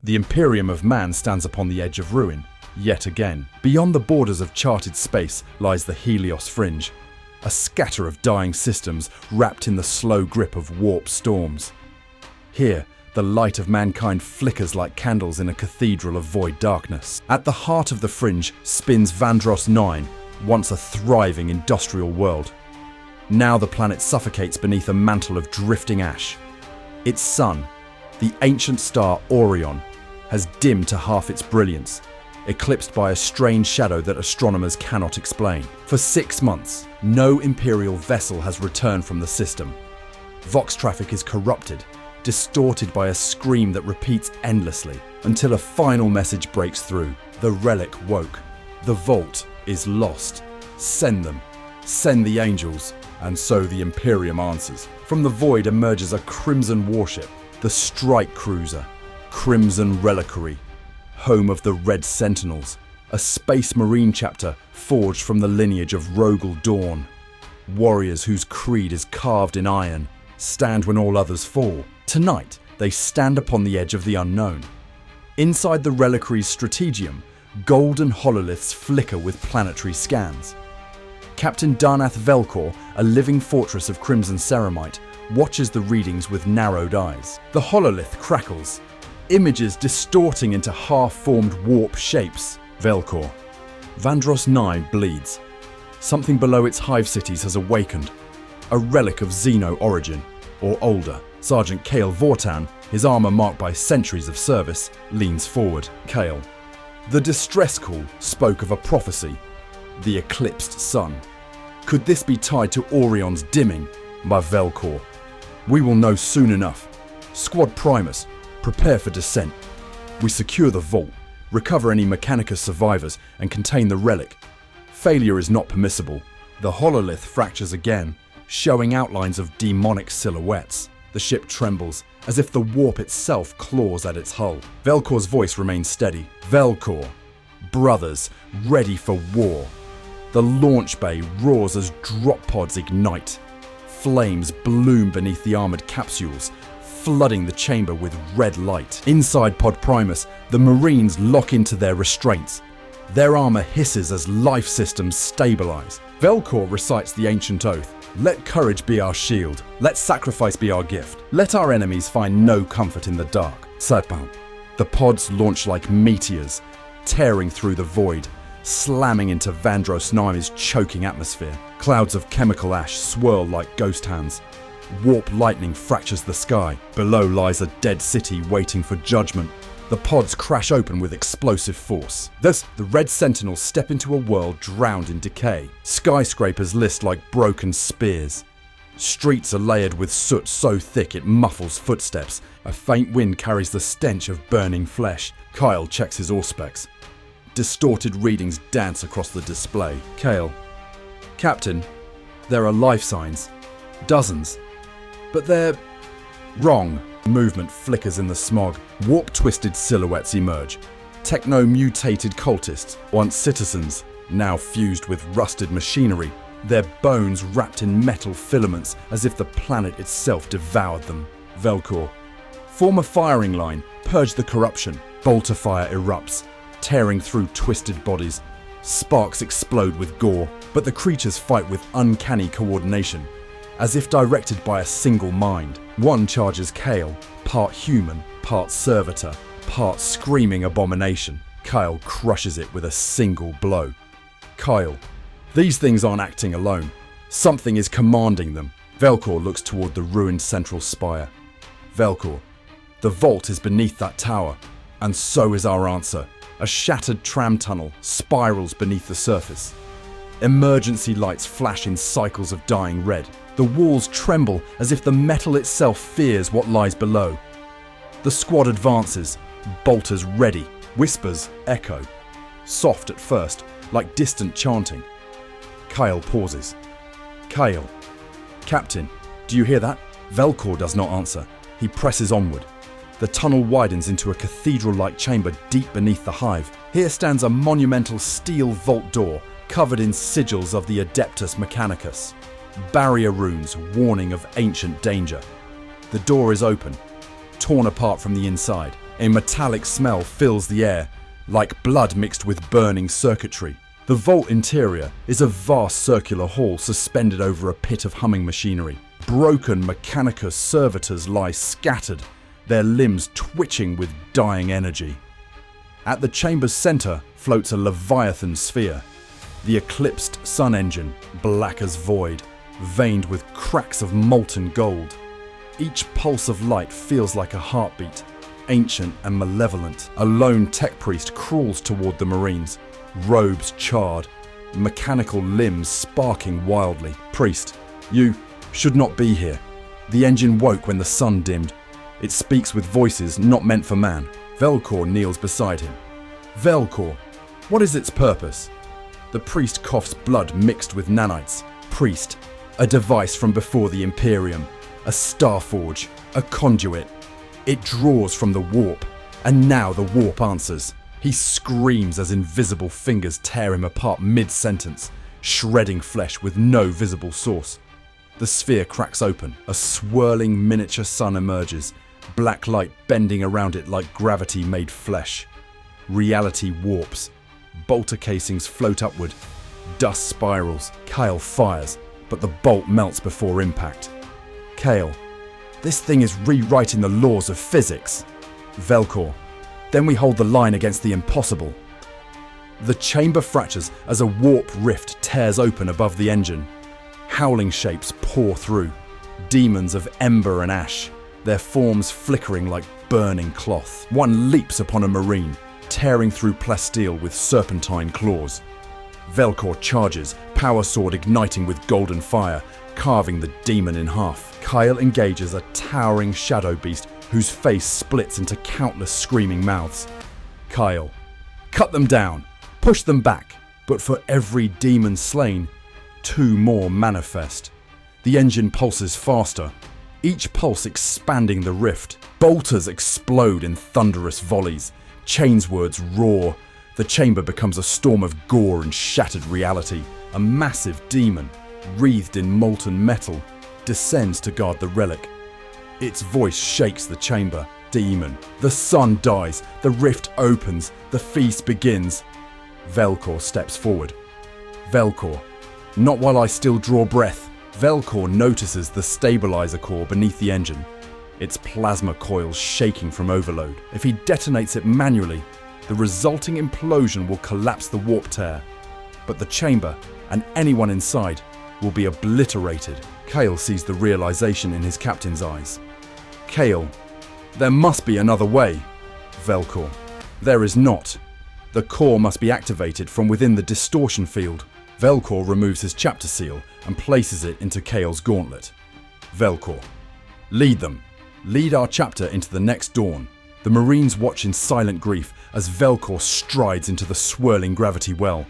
The Imperium of Man stands upon the edge of ruin, yet again. Beyond the borders of charted space lies the Helios Fringe, a scatter of dying systems wrapped in the slow grip of warp storms. Here, the light of mankind flickers like candles in a cathedral of void darkness. At the heart of the Fringe spins Vandros 9, once a thriving industrial world. Now the planet suffocates beneath a mantle of drifting ash. Its sun, the ancient star Orion, has dimmed to half its brilliance, eclipsed by a strange shadow that astronomers cannot explain. For 6 months, no Imperial vessel has returned from the system. Vox traffic is corrupted, distorted by a scream that repeats endlessly, until a final message breaks through. The relic woke. The vault is lost. Send them. Send the angels. And so the Imperium answers. From the void emerges a crimson warship, the Strike Cruiser, Crimson Reliquary, home of the Red Sentinels, a Space Marine chapter forged from the lineage of Rogel Dawn. Warriors whose creed is carved in iron, stand when all others fall. Tonight, they stand upon the edge of the unknown. Inside the Reliquary's strategium, golden hololiths flicker with planetary scans. Captain Darnath Velkor, a living fortress of crimson ceramite, watches the readings with narrowed eyes. The hololith crackles, images distorting into half-formed warp shapes. Velkor. Vandros 9 bleeds. Something below its hive cities has awakened. A relic of Xeno origin, or older. Sergeant Kale Vortan, his armor marked by centuries of service, leans forward. Kale. The distress call spoke of a prophecy. The eclipsed sun. Could this be tied to Orion's dimming? By Velkor. We will know soon enough. Squad Primus, prepare for descent. We secure the vault, recover any Mechanicus survivors, and contain the relic. Failure is not permissible. The hololith fractures again, showing outlines of demonic silhouettes. The ship trembles, as if the warp itself claws at its hull. Velkor's voice remains steady. Velkor, brothers, ready for war. The launch bay roars as drop pods ignite. Flames bloom beneath the armored capsules, flooding the chamber with red light. Inside Pod Primus, the Marines lock into their restraints. Their armor hisses as life systems stabilize. Velkor recites the ancient oath. Let courage be our shield. Let sacrifice be our gift. Let our enemies find no comfort in the dark. Serpent. The pods launch like meteors, tearing through the void, slamming into Vandros 9's choking atmosphere. Clouds of chemical ash swirl like ghost hands. Warp lightning fractures the sky. Below lies a dead city waiting for judgment. The pods crash open with explosive force. Thus, the Red Sentinels step into a world drowned in decay. Skyscrapers list like broken spears. Streets are layered with soot so thick it muffles footsteps. A faint wind carries the stench of burning flesh. Kyle checks his auspex. Distorted readings dance across the display. Kale. Captain, there are life signs. Dozens. But they're wrong. Movement flickers in the smog. Warp-twisted silhouettes emerge. Techno-mutated cultists, once citizens, now fused with rusted machinery. Their bones wrapped in metal filaments as if the planet itself devoured them. Velkor. Form a firing line. Purge the corruption. Bolter fire erupts, tearing through twisted bodies. Sparks explode with gore, but the creatures fight with uncanny coordination, as if directed by a single mind. One charges Kale, part human, part servitor, part screaming abomination. Kyle crushes it with a single blow. Kyle. These things aren't acting alone. Something is commanding them. Velkor looks toward the ruined central spire. Velkor. The vault is beneath that tower, and so is our answer. A shattered tram tunnel spirals beneath the surface. Emergency lights flash in cycles of dying red. The walls tremble as if the metal itself fears what lies below. The squad advances, bolters ready. Whispers echo, soft at first, like distant chanting. Kyle pauses. Kyle. Captain, do you hear that? Velkor does not answer. He presses onward. The tunnel widens into a cathedral-like chamber deep beneath the hive. Here stands a monumental steel vault door, covered in sigils of the Adeptus Mechanicus. Barrier runes warning of ancient danger. The door is open, torn apart from the inside. A metallic smell fills the air, like blood mixed with burning circuitry. The vault interior is a vast circular hall suspended over a pit of humming machinery. Broken Mechanicus servitors lie scattered, their limbs twitching with dying energy. At the chamber's center floats a Leviathan sphere, the Eclipsed sun engine, black as void, veined with cracks of molten gold. Each pulse of light feels like a heartbeat, ancient and malevolent. A lone tech priest crawls toward the Marines, robes charred, mechanical limbs sparking wildly. Priest, you should not be here. The engine woke when the sun dimmed. It speaks with voices not meant for man. Velkor kneels beside him. Velkor, what is its purpose? The priest coughs blood mixed with nanites. Priest, a device from before the Imperium, a starforge, a conduit. It draws from the warp, and now the warp answers. He screams as invisible fingers tear him apart mid-sentence, shredding flesh with no visible source. The sphere cracks open. A swirling miniature sun emerges, black light bending around it like gravity made flesh. Reality warps. Bolter casings float upward. Dust spirals. Kyle fires, but the bolt melts before impact. Kale, this thing is rewriting the laws of physics. Velkor, then we hold the line against the impossible. The chamber fractures as a warp rift tears open above the engine. Howling shapes pour through, demons of ember and ash, their forms flickering like burning cloth. One leaps upon a Marine, tearing through plasteel with serpentine claws. Velkor charges, power sword igniting with golden fire, carving the demon in half. Kyle engages a towering shadow beast whose face splits into countless screaming mouths. Kyle, cut them down, push them back, but for every demon slain, 2 more manifest. The engine pulses faster, each pulse expanding the rift. Bolters explode in thunderous volleys, chainswords roar. The chamber becomes a storm of gore and shattered reality. A massive demon, wreathed in molten metal, descends to guard the relic. Its voice shakes the chamber. Demon. The sun dies, the rift opens, the feast begins. Velkor steps forward. Velkor, not while I still draw breath. Velkor notices the stabilizer core beneath the engine, its plasma coils shaking from overload. If he detonates it manually, the resulting implosion will collapse the warp tear, but the chamber and anyone inside will be obliterated. Kale sees the realization in his captain's eyes. Kale, there must be another way. Velkor, there is not. The core must be activated from within the distortion field. Velkor removes his chapter seal and places it into Kale's gauntlet. Velkor, lead them. Lead our chapter into the next dawn. The Marines watch in silent grief as Velkor strides into the swirling gravity well.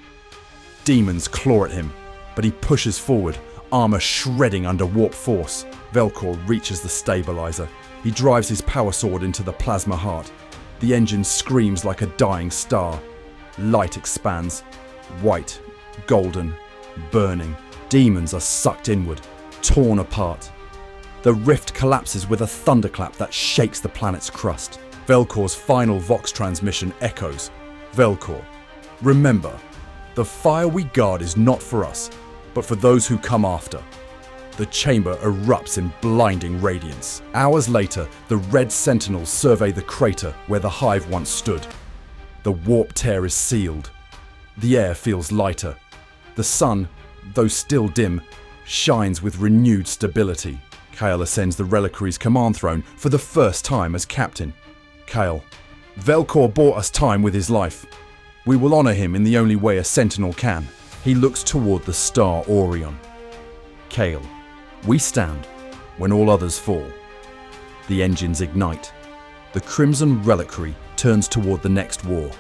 Demons claw at him, but he pushes forward, armor shredding under warp force. Velkor reaches the stabilizer. He drives his power sword into the plasma heart. The engine screams like a dying star. Light expands. White, golden, burning. Demons are sucked inward, torn apart. The rift collapses with a thunderclap that shakes the planet's crust. Velkor's final Vox transmission echoes. Velkor, remember, the fire we guard is not for us, but for those who come after. The chamber erupts in blinding radiance. Hours later, the Red Sentinels survey the crater where the hive once stood. The warp tear is sealed. The air feels lighter. The sun, though still dim, shines with renewed stability. Kale ascends the reliquary's command throne for the first time as captain. Kale, Velkor bought us time with his life. We will honor him in the only way a sentinel can. He looks toward the star Orion. Kale, we stand when all others fall. The engines ignite. The Crimson Reliquary turns toward the next war.